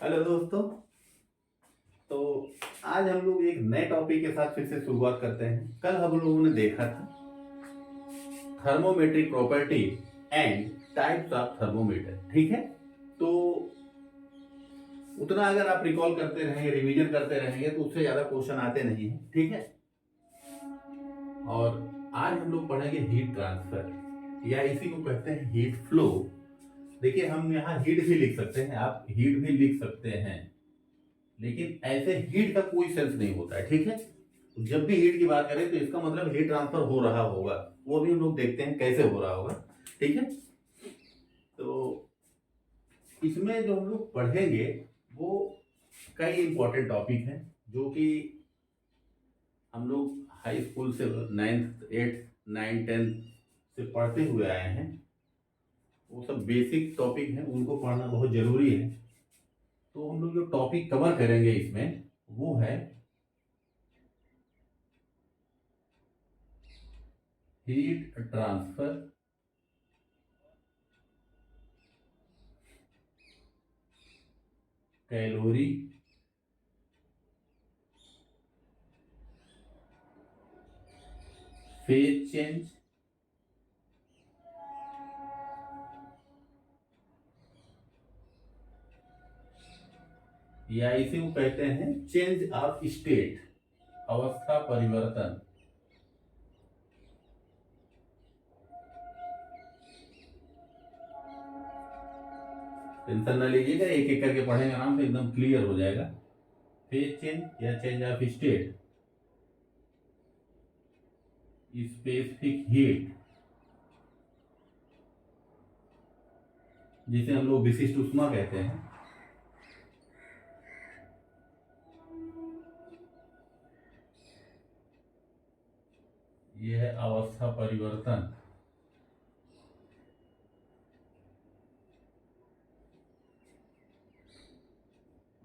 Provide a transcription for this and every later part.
Hello दोस्तों। तो आज हम लोग एक नए टॉपिक के साथ फिर से शुरुआत करते हैं। कल हम लोगों ने देखा था thermometric property and types of thermometer. ठीक है, तो उतना अगर आप रिकॉल करते रहेंगे, रिवीजन करते रहेंगे तो उससे ज्यादा क्वेश्चन आते नहीं है। ठीक है, और आज हम लोग पढ़ेंगे हीट ट्रांसफर या इसी को कहते हैं हीट फ्लो। देखिए, हम यहाँ हीट भी लिख सकते हैं, आप हीट भी लिख सकते हैं, लेकिन ऐसे हीट का कोई सेंस नहीं होता है। ठीक है, जब भी हीट की बात करें तो इसका मतलब हीट ट्रांसफर हो रहा होगा, वो भी हम लोग देखते हैं कैसे हो रहा होगा। ठीक है, तो इसमें जो हम लोग पढ़ेंगे वो कई इंपॉर्टेंट टॉपिक हैं जो कि हम लोग हाई स्कूल से 9th 8th 9 10th से पढ़ते हुए आए हैं। वो सब बेसिक टॉपिक हैं, उनको पढ़ना बहुत जरूरी है। तो हम लोग जो टॉपिक कवर करेंगे इसमें वो है heat transfer, calorie, phase change, या इसे वो कहते हैं चेंज ऑफ स्टेट, अवस्था परिवर्तन। टेंशन न लीजिएगा, एक एक करके पढ़ेंगे आराम से, एकदम क्लियर हो जाएगा। फेज चेंज या change of state, specific heat, जिसे हम लोग विशिष्ट ऊष्मा कहते हैं। यह है अवस्था परिवर्तन।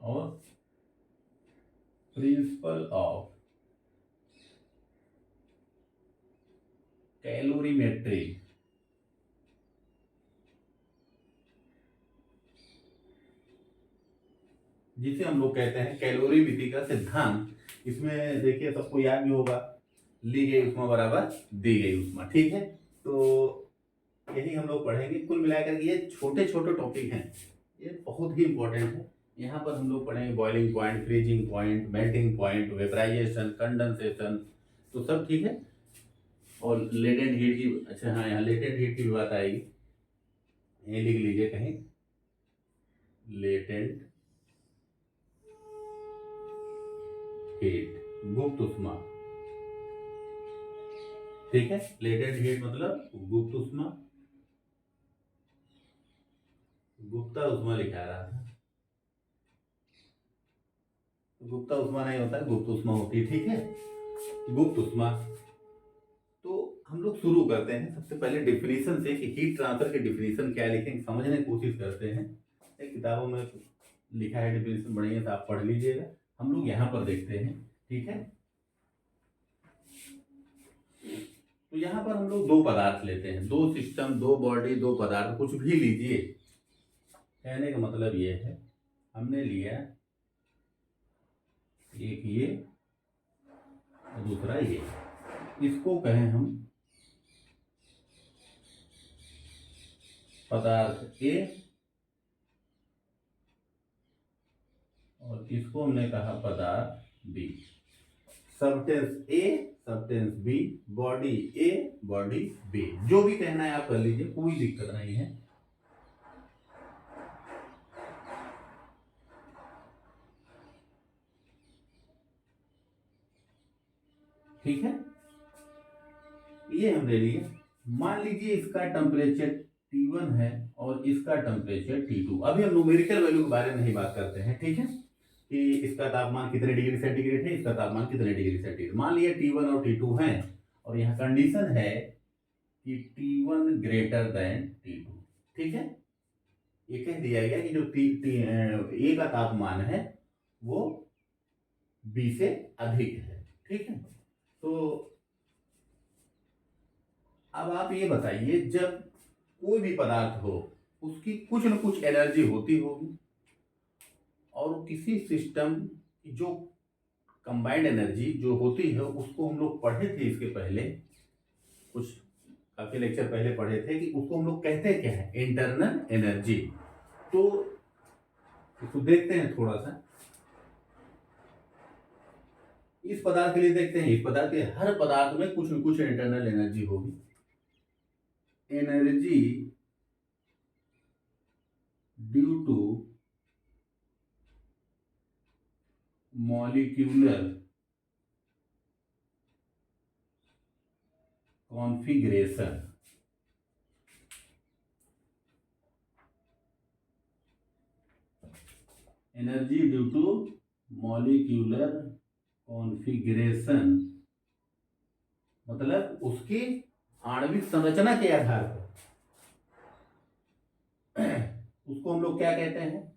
और प्रिंसिपल ऑफ कैलोरीमेट्री, जिसे हम लोग कहते हैं कैलोरी विधि का सिद्धांत। इसमें देखिए सबको याद भी होगा, ली गई उष्मा बराबर दी गई उष्मा। ठीक है, तो यही हम लोग पढ़ेंगे। कुल मिलाकर ये छोटे छोटे टॉपिक हैं, ये बहुत ही इंपॉर्टेंट है। यहाँ पर हम लोग पढ़ेंगे boiling point, freezing point, melting point, vaporisation, condensation, तो सब ठीक है। और लेटेंट हीट की, अच्छा हाँ, यहाँ लेटेंट हीट की भी बात आएगी, ये लिख लीजिए कहीं, लेटेंट हीट, गुप्त उष्मा। ठीक है, लेटेंट हीट मतलब गुप्त उष्मा, गुप्ता उष्मा लिखा रहा था, गुप्ता उष्मा नहीं होता, गुप्त उष्मा होती है। ठीक है, गुप्त उष्मा। तो हम लोग शुरू करते हैं सबसे पहले डिफिनीशन से कि हीट ट्रांसफर की डिफिनीशन क्या लिखेंगे, समझने की कोशिश करते हैं। एक किताबों में लिखा है डिफिनीशन, बढ़िया से आप पढ़ लीजिएगा। हम लोग यहाँ पर देखते हैं। ठीक है, तो यहाँ पर हम लोग दो पदार्थ लेते हैं, दो सिस्टम, दो बॉडी, दो पदार्थ, कुछ भी लीजिए। कहने का मतलब ये है, हमने लिया एक ये और दूसरा ये, इसको कहें हम पदार्थ ए, और इसको हमने कहा पदार्थ बी। सब्सटेंस ए, सब्सटेंस बी, बॉडी ए, बॉडी बी, जो भी कहना है आप कर लीजिए, कोई दिक्कत नहीं है। ठीक है, ये हम ले लिए। मान लीजिए इसका टेम्परेचर T1 है और इसका टेम्परेचर T2। अभी हम न्यूमेरिकल वैल्यू के बारे में नहीं बात करते हैं। ठीक है, कि इसका तापमान कितने डिग्री सेंटीग्रेड है, इसका तापमान कितने डिग्री सेंटीग्रेड। मान लिया T1 और T2 है, और यहाँ कंडीशन है कि T1 ग्रेटर देन T2। ठीक है, ये कह दिया गया कि जो ए का तापमान है वो बी से अधिक है। ठीक है, तो अब आप ये बताइए, जब कोई भी पदार्थ हो उसकी कुछ न कुछ एनर्जी होती होगी। और किसी सिस्टम की जो कंबाइंड एनर्जी जो होती है उसको हम लोग पढ़े थे इसके पहले, कुछ काफी लेक्चर पहले पढ़े थे कि उसको हम लोग कहते हैं क्या है, इंटरनल एनर्जी। तो इसको देखते हैं थोड़ा सा, इस पदार्थ के लिए देखते हैं। इस पदार्थ के हर पदार्थ में कुछ न कुछ इंटरनल एनर्जी होगी। Energy due to molecular configuration, energy due to molecular configuration मतलब उसकी आणविक संरचना के आधार पर उसको हम लोग क्या कहते हैं,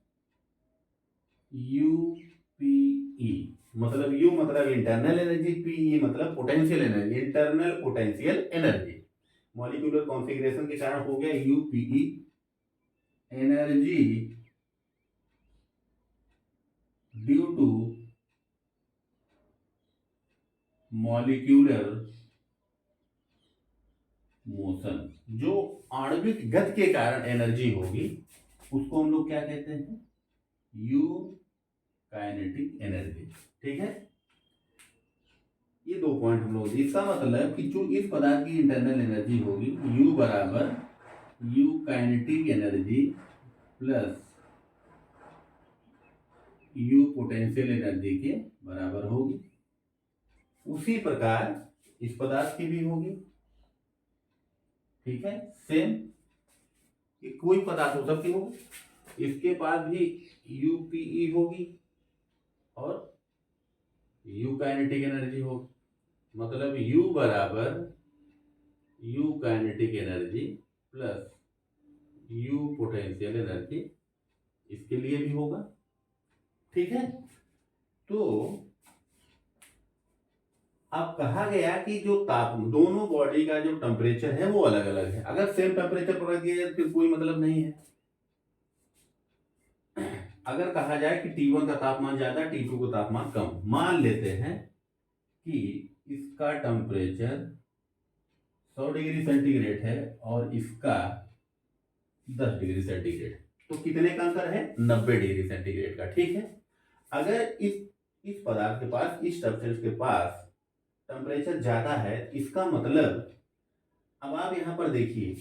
यूपीई। मतलब यू मतलब इंटरनल एनर्जी, पीई मतलब potential energy, internal potential energy. Molecular configuration के कारण हो गया UPE, energy due to molecular motion, जो आणविक गति के कारण एनर्जी होगी उसको हम लोग क्या कहते हैं, यू काइनेटिक एनर्जी। ठीक है, ये 2 पॉइंट हम लोग, इसका मतलब कि जो इस पदार्थ की इंटरनल एनर्जी होगी यू बराबर you kinetic energy plus you potential energy के बराबर होगी। उसी प्रकार इस पदार्थ की भी होगी। ठीक है, सेम, कोई पदार्थ हो सकती होगी, इसके पास भी यूपीई होगी और यू काइनेटिक एनर्जी होगी। मतलब यू बराबर you kinetic energy plus you potential energy इसके लिए भी होगा। ठीक है, तो अब कहा गया कि जो दोनों बॉडी का जो टेम्परेचर है वो अलग अलग है। अगर सेम टेम्परेचर पर रख दिया जाए फिर कोई मतलब नहीं है। अगर कहा जाए कि T1 का तापमान ज्यादा, T2 का तापमान कम, मान लेते हैं कि इसका टेम्परेचर 100 डिग्री सेंटीग्रेड है और इसका 10 डिग्री सेंटीग्रेड, तो कितने का अंतर है, 90 डिग्री सेंटीग्रेड का। ठीक है, अगर इस पदार्थ के पास, इस सब्सटेंस के पास टेम्परेचर ज्यादा है, इसका मतलब अब आप यहां पर देखिए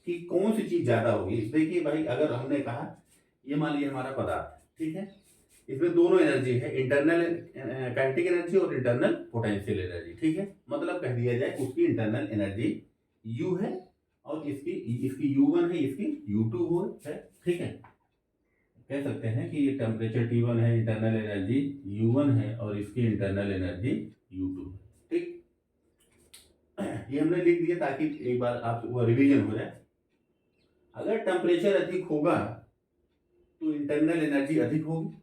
कि कौन सी चीज ज्यादा होगी। देखिए भाई, अगर हमने कहा ये मान लिया हमारा पदार्थ, ठीक है, इसमें दोनों एनर्जी है, इंटरनल काइनेटिक एनर्जी और इंटरनल पोटेंशियल एनर्जी। ठीक है, मतलब कह दिया जाए उसकी इंटरनल एनर्जी U है और इसकी U1 है, इसकी U2 है। ठीक है, कह सकते हैं कि ये टेम्परेचर T1 है, इंटरनल एनर्जी U1 है और इसकी इंटरनल एनर्जी U2 है। ठीक, ये हमने लिख दिया ताकि एक बार आप वो रिवीजन हो जाए। अगर टेम्परेचर अधिक होगा तो इंटरनल एनर्जी अधिक होगी।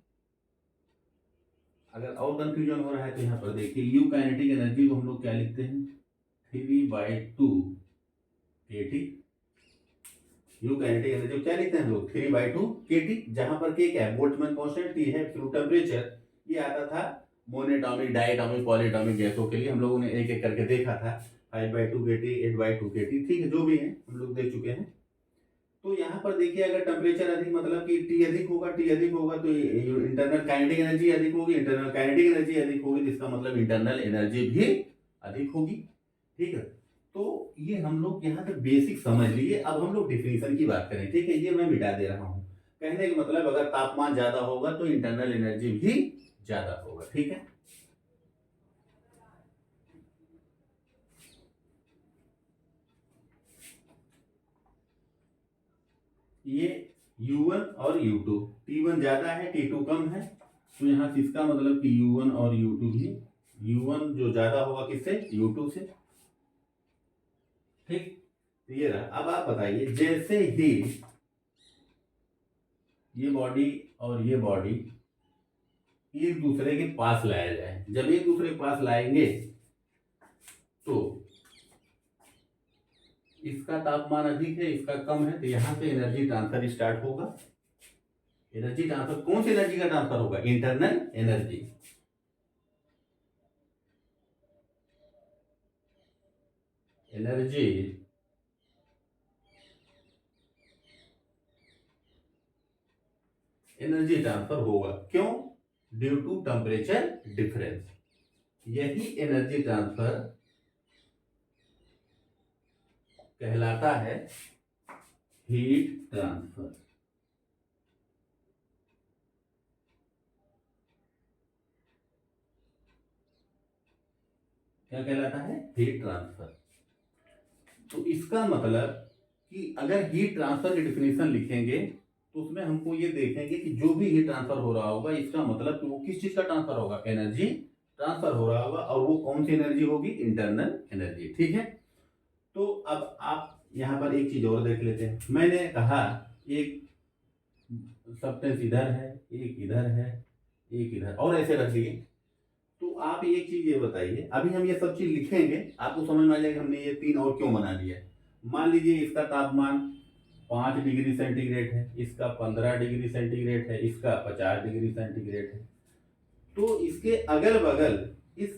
अगर और कंफ्यूजन हो रहा है तो यहाँ पर देखिए, यू काइनेटिक एनर्जी को हम लोग क्या लिखते हैं, 3/2 kT। यू काइनेटिक एनर्जी को क्या लिखते हैं हम लोग, 3/2 kT, जहां पर के क्या है, बोल्ट्जमैन कांस्टेंट, T है एब्सोल्यूट टेम्परेचर। ये आता था मोनोटॉमिक, डायटॉमिक, पॉलीटॉमिक गैसों के लिए, हम लोगों ने एक एक करके देखा था, 5/2 kT, 8/2 kT। ठीक है, जो भी है हम लोग देख चुके हैं। तो यहाँ पर देखिए, अगर टेम्परेचर अधिक मतलब कि T अधिक होगा, T अधिक होगा तो इंटरनल काइनेटिक एनर्जी अधिक होगी, इंटरनल काइनेटिक एनर्जी अधिक होगी तो इसका मतलब इंटरनल एनर्जी भी अधिक होगी। ठीक है, तो ये हम लोग यहाँ तक बेसिक समझ लिए। अब हम लोग डिफिनीशन की बात करें। ठीक है, ये मैं मिटा दे रहा हूँ। कहने का मतलब अगर तापमान ज्यादा होगा तो इंटरनल एनर्जी भी ज्यादा होगा। ठीक है, ये U1 और U2, T1 ज्यादा है, T2 कम है, तो यहाँ से इसका मतलब कि U1 और U2 भी, U1 जो ज्यादा होगा किससे, U2 से। ठीक, तो ये रहा। अब आप बताइए, जैसे ही ये बॉडी और ये बॉडी एक दूसरे के पास लाया जाए, जब एक दूसरे के पास लाएंगे तो इसका तापमान अधिक है, इसका कम है, तो यहां से एनर्जी ट्रांसफर स्टार्ट होगा। एनर्जी ट्रांसफर कौन सी एनर्जी का ट्रांसफर होगा? Internal energy. Energy energy transfer होगा, क्यों? Due to temperature difference. यही एनर्जी ट्रांसफर कहलाता है हीट ट्रांसफर। क्या कहलाता है? Heat transfer. तो इसका मतलब कि अगर हीट ट्रांसफर की डिफिनेशन लिखेंगे तो उसमें हमको ये देखेंगे कि जो भी हीट ट्रांसफर हो रहा होगा, इसका मतलब कि वो किस चीज का ट्रांसफर होगा? एनर्जी ट्रांसफर हो रहा होगा, और वो कौन सी एनर्जी होगी? Internal energy. ठीक है, तो अब आप यहाँ पर एक चीज और देख लेते हैं। मैंने कहा एक सब्सटेंस इधर है, एक इधर है, एक इधर, और ऐसे रख दिए। तो आप एक चीज ये बताइए, अभी हम ये सब चीज लिखेंगे, आपको समझ में आ जाएगा हमने ये तीन और क्यों बना दिया है। मान लीजिए इसका तापमान 5 डिग्री सेंटीग्रेड है, इसका 15 डिग्री सेंटीग्रेड है, इसका 50 डिग्री सेंटीग्रेड है। तो इसके अगल बगल इस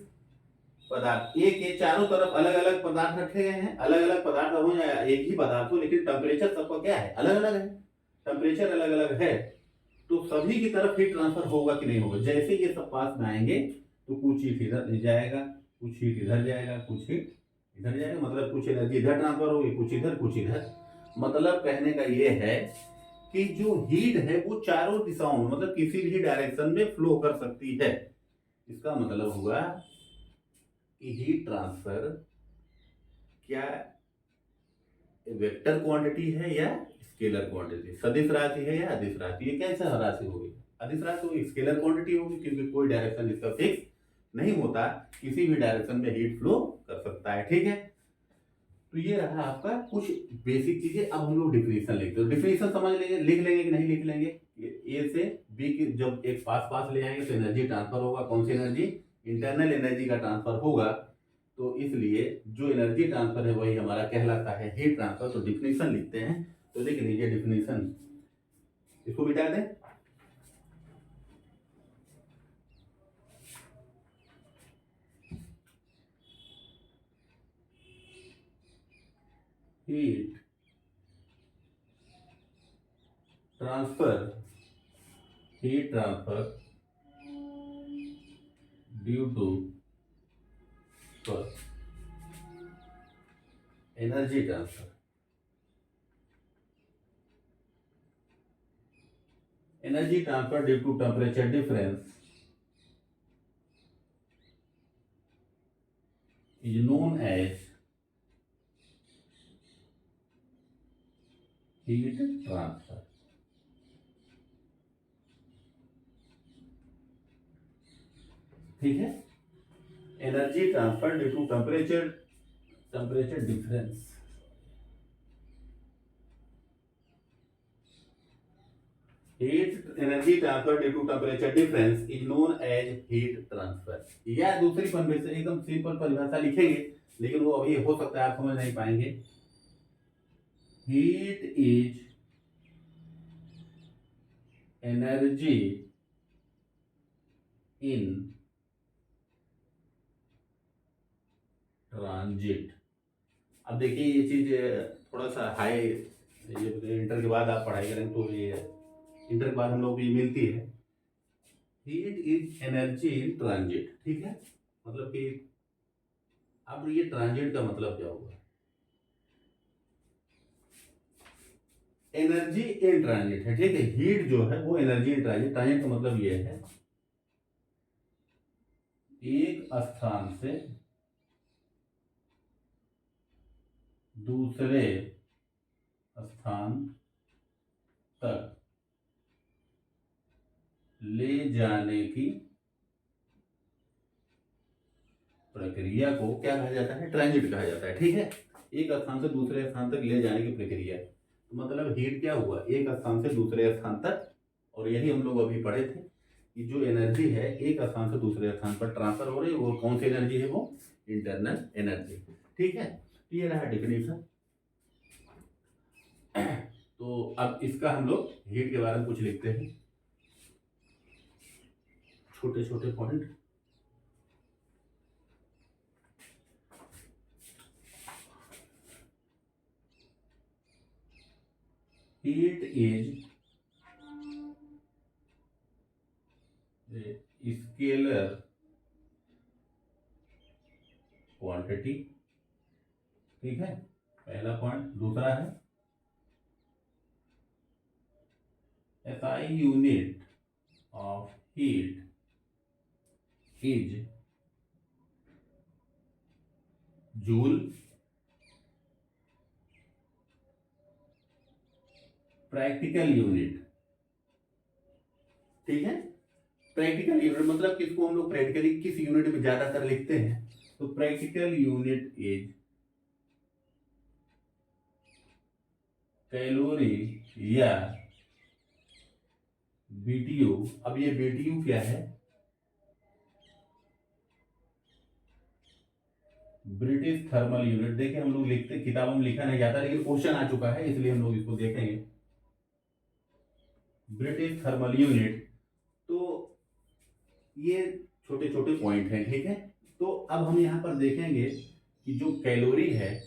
पदार्थ एक के चारों तरफ अलग अलग पदार्थ रखे गए हैं। अलग अलग पदार्थ हो या एक ही पदार्थ हो, लेकिन टेम्परेचर सबका क्या है? अलग अलग है। टेम्परेचर अलग अलग है, तो सभी की तरफ हीट ट्रांसफर होगा कि नहीं होगा? जैसे ये सब पास में आएंगे तो कुछ हीट इधर जाएगा, कुछ हीट इधर जाएगा, कुछ हीट इधर जाएगा, मतलब कुछ एनर्जी इधर ट्रांसफर होगी, कुछ इधर, कुछ इधर। मतलब कहने का ये है कि जो हीट है वो चारों दिशाओं में, मतलब किसी भी डायरेक्शन में फ्लो कर सकती है। इसका मतलब हुआ कि हीट ट्रांसफर क्या वेक्टर क्वांटिटी है या स्केलर क्वांटिटी? सदिश राशि है या अदिश राशि? ये कैसे राशि होगी? अदिश राशि होगी, स्केलर क्वांटिटी होगी, क्योंकि कोई डायरेक्शन इसका फिक्स नहीं होता, किसी भी डायरेक्शन में हीट फ्लो कर सकता है। ठीक है, तो ये रहा आपका कुछ बेसिक चीजें। अब हम लोग डिफिनेशन लिखते हैं। डिफिनेशन समझ लेंगे, लिख लेंगे कि नहीं लिख लेंगे? ए से बी की जब एक पास पास ले आएंगे तो एनर्जी ट्रांसफर होगा। कौन सी एनर्जी? इंटरनल एनर्जी का ट्रांसफर होगा। तो इसलिए जो एनर्जी ट्रांसफर है वही हमारा कहलाता है हीट ट्रांसफर। तो डिफिनेशन लिखते हैं, तो लिख लीजिए डिफिनेशन, इसको मिटा दें। Heat transfer, heat transfer due to energy transfer, energy transfer due to temperature difference is known as heat transfer। ठीक है, energy transfer due to temperature difference. Heat energy transfer due to temperature difference is known as heat transfer. या दूसरी परिभाषा, एकदम simple परिभाषा लिखेंगे, लेकिन वो अभी हो सकता है आप समझ नहीं पाएंगे। Heat is energy in transit. अब देखिए ये चीज थोड़ा सा हाई, ये इंटर के बाद आप पढ़ाई करेंगे तो ये इंटर के बाद हम लोग को ये मिलती है। Heat is energy in transit. ठीक है, मतलब कि अब ये ट्रांजिट का मतलब क्या होगा? एनर्जी इन ट्रांजिट है। ठीक है, हीट जो है वो एनर्जी इन ट्रांजिट। ट्रांजिट का मतलब ये है एक स्थान से दूसरे स्थान तक ले जाने की प्रक्रिया को क्या कहा जाता है? ट्रांजिट कहा जाता है। ठीक है, एक स्थान से दूसरे स्थान तक ले जाने की प्रक्रिया, तो मतलब हीट क्या हुआ? एक स्थान से दूसरे स्थान तक। और यही हम लोग अभी पढ़े थे कि जो एनर्जी है एक स्थान से दूसरे स्थान पर ट्रांसफर हो रही है, वो कौन सी एनर्जी है? वो इंटरनल एनर्जी। ठीक है, तो ये रहा डिफिनेशन। तो अब इसका हम लोग हीट के बारे में कुछ लिखते हैं। छोटे छोटे point. Heat is scalar quantity, ठीक है, पहला पॉइंट। दूसरा है SI unit of heat is joule, practical unit, ठीक है। प्रैक्टिकल यूनिट मतलब किसको हम लोग प्रैक्टिकली किस यूनिट में ज्यादातर लिखते हैं, तो प्रैक्टिकल यूनिट इज कैलोरी या BTU। अब ये BTU क्या है, ब्रिटिश थर्मल यूनिट। देखिए हम लोग लिखते, किताबों में लिखा नहीं जाता लेकिन क्वेश्चन आ चुका है इसलिए हम लोग इसको देखेंगे, ब्रिटिश थर्मल यूनिट। तो ये छोटे छोटे पॉइंट हैं, ठीक है। तो अब हम यहाँ पर देखेंगे कि जो कैलोरी है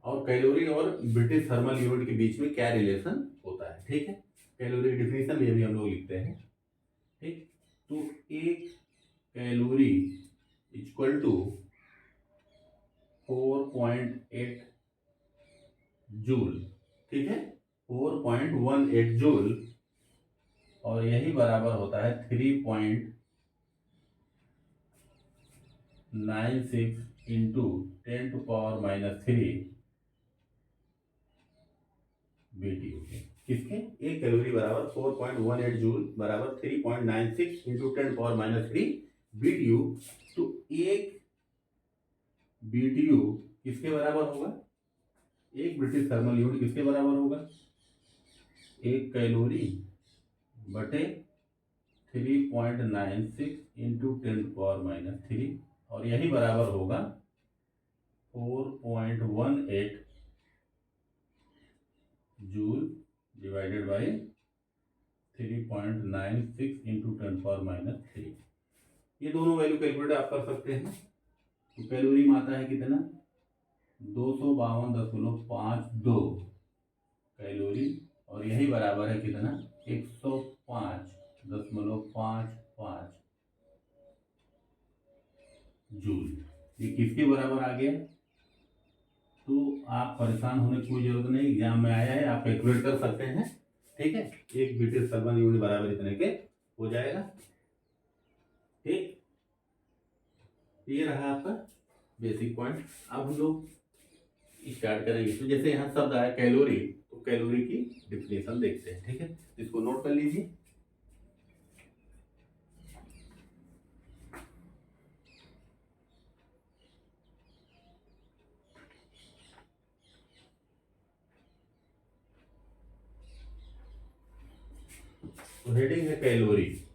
और कैलोरी और ब्रिटिश थर्मल यूनिट के बीच में क्या रिलेशन होता है, ठीक है। कैलोरी डिफिनेशन में भी हम लोग लिखते हैं, ठीक। तो एक कैलोरी इक्वल टू 4.8 जूल, ठीक है, 4.18 जूल, और यही बराबर होता है 3.96 इंटू 10⁻³ BTU के। किसके, एक कैलोरी बराबर 4.18 जूल बराबर 3.96 इंटू 10⁻³ BTU। तो एक BTU किसके बराबर होगा, एक ब्रिटिश थर्मल यूनिट किसके बराबर होगा, एक कैलोरी बटे 3.96 इंटू 10⁻³ और यही बराबर होगा 4.18 जूल डिवाइडेड बाय 3.96 इंटू 10⁻³। ये दोनों वैल्यू कैलकुलेट आप कर सकते हैं। तो कैलोरी में आता है कितना, 252.52 कैलोरी, और यही बराबर है कितना, 105.55 जूल। ये किसके बराबर आ गया, तो आप परेशान होने की कोई जरूरत नहीं, एग्जाम में आया है, आप कैलकुलेट कर सकते हैं, ठीक है। एक ब्रिटिश थर्मल यूनिट बराबर इतने के हो जाएगा, ठीक। ये रहा आपका बेसिक पॉइंट। अब हम लोग स्टार्ट करेंगे। तो जैसे यहाँ शब्द आया कैलोरी, तो कैलोरी की डिफिनेशन देखते हैं, ठीक है। इसको नोट कर लीजिए। तो हेडिंग है कैलोरी।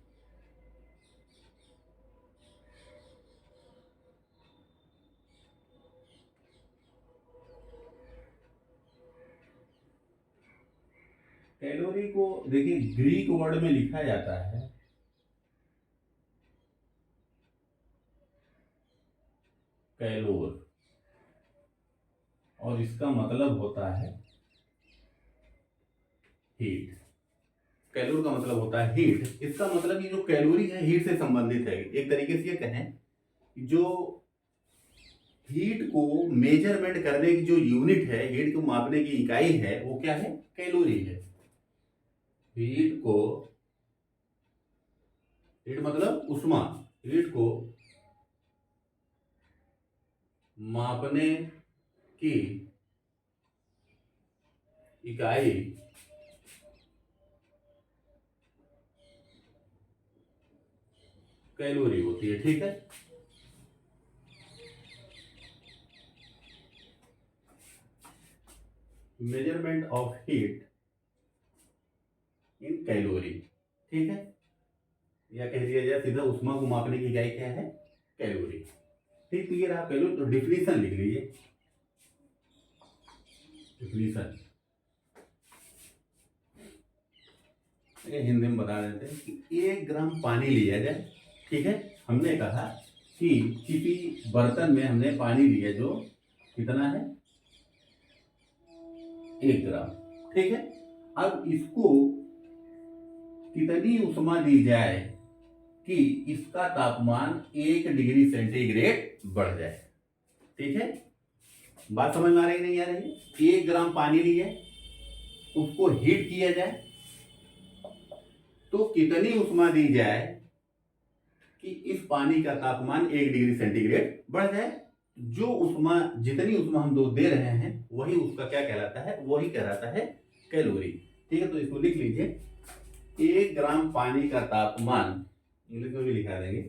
कैलोरी को देखिए ग्रीक वर्ड में लिखा जाता है कैलोर, और इसका मतलब होता है हीट। कैलोर का मतलब होता है हीट। इसका मतलब ये जो कैलोरी है हीट से संबंधित है। एक तरीके से ये कहें कि जो हीट को मेजरमेंट करने की जो यूनिट है, हीट को मापने की इकाई है, वो क्या है, कैलोरी है। हीट को, हीट मतलब उष्मा, हीट को मापने की इकाई कैलोरी होती है, ठीक है। Measurement of heat in calorie, ठीक है, या कह दिया जाए सीधा उष्मा को मापने की इकाई क्या है, कैलोरी, ठीक। तो ये रहा कैलोरी। तो डिफिनीशन लिख लीजिए। डिफिनीशन ये हिंदी में बता देते हैं कि 1 ग्राम पानी लिया जाए। ठीक है, हमने कहा कि किसी बर्तन में हमने पानी लिया जो कितना है 1 ग्राम। ठीक है, अब इसको कितनी उष्मा दी जाए कि इसका तापमान 1 डिग्री सेंटीग्रेड बढ़ जाए। ठीक है, बात समझ में आ रही नहीं आ रही? 1 ग्राम पानी लिए, उसको हीट किया जाए तो कितनी उष्मा दी जाए कि इस पानी का तापमान 1 डिग्री सेंटीग्रेड बढ़ जाए। जो उष्मा, जितनी उष्मा हम दो दे रहे हैं वही उसका क्या कहलाता है, वही कहलाता है कैलोरी। ठीक है, तो इसको लिख लीजिए, 1 ग्राम पानी का तापमान, इंग्लिश में भी लिखा देंगे,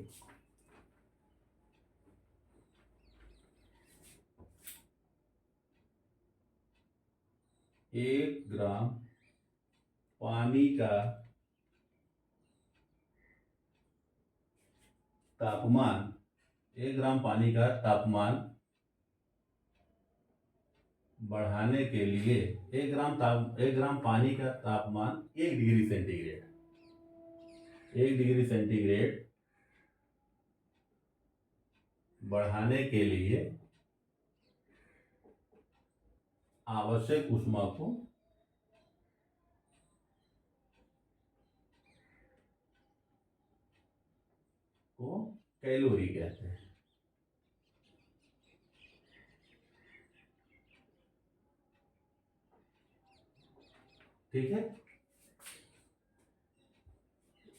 1 ग्राम पानी का तापमान, 1 ग्राम पानी का तापमान बढ़ाने के लिए 1 ग्राम पानी का तापमान 1 डिग्री सेंटीग्रेड, 1 डिग्री सेंटीग्रेड बढ़ाने के लिए आवश्यक ऊष्मा को कैलोरी कहते हैं। ठीक है,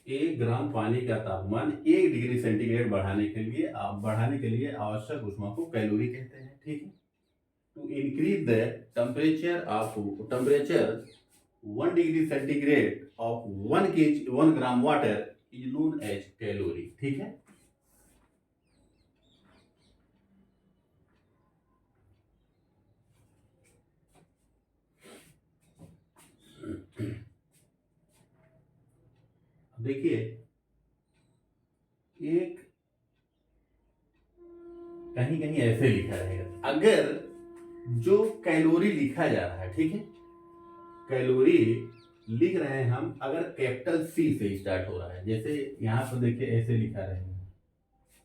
1 ग्राम पानी का तापमान 1 डिग्री सेंटीग्रेड बढ़ाने के लिए आवश्यक ऊष्मा को कैलोरी कहते हैं। ठीक है, to increase the temperature 1 degree centigrade of 1 gram water is known as calorie. ठीक है, देखिए, एक कहीं कहीं ऐसे लिखा रहेगा, अगर जो कैलोरी लिखा जा रहा है, ठीक है, कैलोरी लिख रहे हैं हम, अगर कैपिटल सी से स्टार्ट हो रहा है, जैसे यहां पर देखिए ऐसे लिखा रहेगा,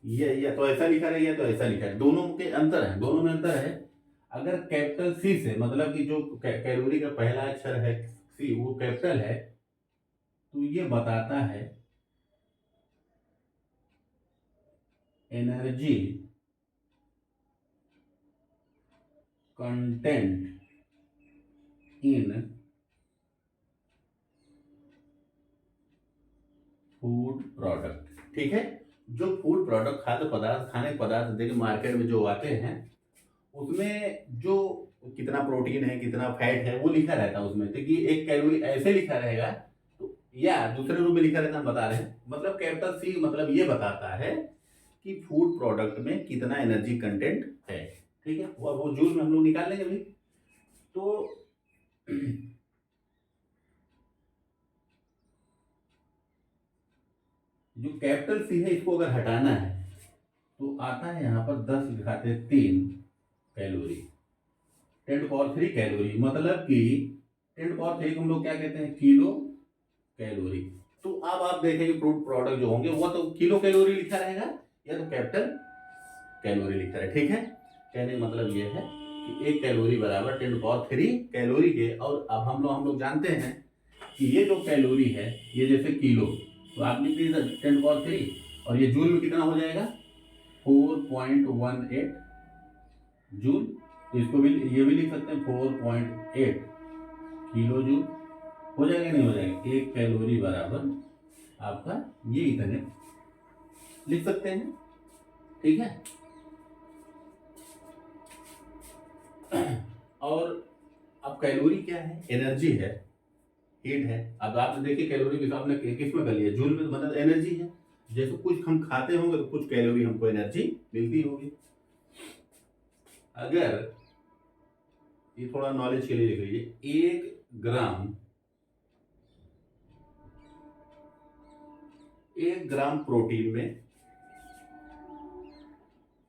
ये या तो ऐसा लिखा रहेगा या तो ऐसा लिखा है, दोनों के अंतर है, दोनों में अंतर है। अगर कैपिटल सी से मतलब कि जो कैलोरी का पहला अक्षर है सी वो कैपिटल है, तो ये बताता है energy content in food product. ठीक है, जो फूड प्रोडक्ट, खाद्य पदार्थ, खाने के पदार्थ देखिए मार्केट में जो आते हैं उसमें जो कितना प्रोटीन है कितना फैट है वो लिखा रहता है उसमें, तो कि एक कैलोरी ऐसे लिखा रहेगा, तो या दूसरे रूप में लिखा रहता है, हम बता रहे हैं, मतलब कैपिटल सी मतलब ये बताता है कि फूड प्रोडक्ट में कितना एनर्जी कंटेंट है। ठीक है, और वो जूल में हम लोग निकाल लेंगे भाई। तो जो कैपिटल सी है इसको अगर हटाना है तो आता है यहाँ पर 10 दिखाते हैं 3 कैलोरी, 10 पावर 3 कैलोरी, मतलब कि 10 पावर 3 को हम लोग क्या कहते हैं, किलो कैलोरी। तो अब आप देखेंगे फूड प्रोडक्ट जो होंगे वो तो किलो कैलोरी लिखा रहेगा या तो कैपिटल कैलोरी लिखा है। ठीक है, कहने का मतलब ये है कि 1 कैलोरी बराबर 10 पावर 3 कैलोरी के, और अब हम लोग जानते हैं कि ये जो कैलोरी है ये जैसे किलो, तो आप लिख लीजिए 10 पावर 3 और ये जूल में कितना हो जाएगा 4.18 जूल। तो इसको भी ये भी लिख सकते हैं 4.8 किलो जूल, हो जाएगा नहीं हो जाएगा, 1 कैलोरी बराबर आपका ये इतने लिख सकते हैं। ठीक है, और अब कैलोरी क्या है, एनर्जी है, हीट है। अब आप देखिए कैलोरी के हिसाब में किस में कर लिया, जूल में, मतलब एनर्जी है। जैसे कुछ हम खाते होंगे तो कुछ कैलोरी हमको एनर्जी मिलती होगी। अगर ये थोड़ा नॉलेज के लिए लिख लीजिए, 1 ग्राम प्रोटीन में,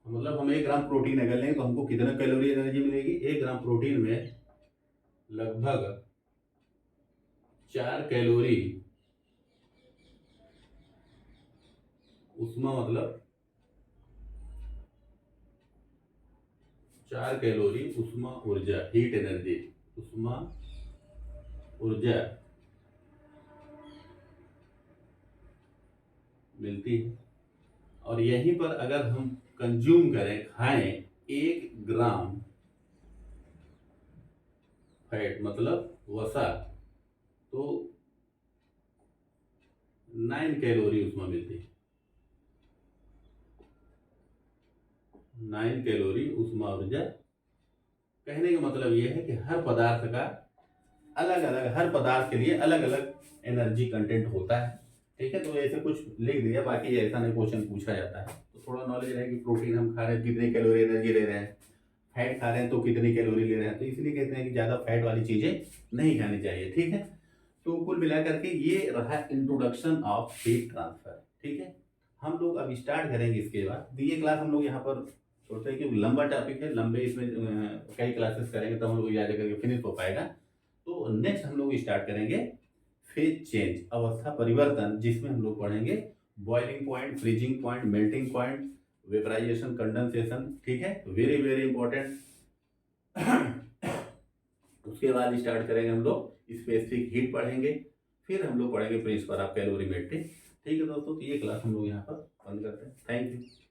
मतलब हम 1 ग्राम प्रोटीन अगर लें तो हमको कितना कैलोरी एनर्जी मिलेगी, 1 ग्राम प्रोटीन में लगभग 4 कैलोरी उष्मा मतलब 4 कैलोरी उष्मा ऊर्जा, हीट एनर्जी, उष्मा ऊर्जा मिलती है। और यहीं पर अगर हम कंज्यूम करें, खाएं 1 ग्राम फैट मतलब वसा, तो 9 कैलोरी उष्मा मिलती है। 9 कैलोरी उष्मा ऊर्जा। कहने का मतलब यह है कि हर पदार्थ का अलग अलग, हर पदार्थ के लिए अलग अलग एनर्जी कंटेंट होता है। ठीक है, तो ऐसे कुछ लिख दिया, बाकी ऐसा नहीं क्वेश्चन पूछा जाता है। तो थोड़ा नॉलेज रहे कि प्रोटीन हम खा रहे हैं कितनी कैलोरी एनर्जी ले रहे हैं, फैट खा रहे हैं तो कितनी कैलोरी ले रहे हैं, तो इसलिए कहते हैं कि ज़्यादा फैट वाली चीज़ें नहीं खानी चाहिए। ठीक है, तो कुल मिलाकर के ये रहा इंट्रोडक्शन ऑफ हीट ट्रांसफर। ठीक है, हम लोग अब स्टार्ट करेंगे इसके बाद। ये क्लास हम लोग यहाँ पर सोचते हैं कि लंबा टॉपिक है, लंबे इसमें कई क्लासेस करेंगे तब हम लोग याद करके फिनिश हो पाएगा। तो नेक्स्ट हम लोग स्टार्ट करेंगे फेज चेंज, अवस्था परिवर्तन, जिसमें हम लोग पढ़ेंगे boiling point, freezing point, melting point, vaporisation, condensation. ठीक है, वेरी वेरी इंपॉर्टेंट। उसके बाद स्टार्ट करेंगे हम लोग स्पेसिफिक हीट पढ़ेंगे, फिर हम लोग पढ़ेंगे प्रिंसिपल ऑफ कैलोरीमेट्री। ठीक है दोस्तों, तो ये क्लास हम लोग यहाँ पर बंद करते हैं। Thank you.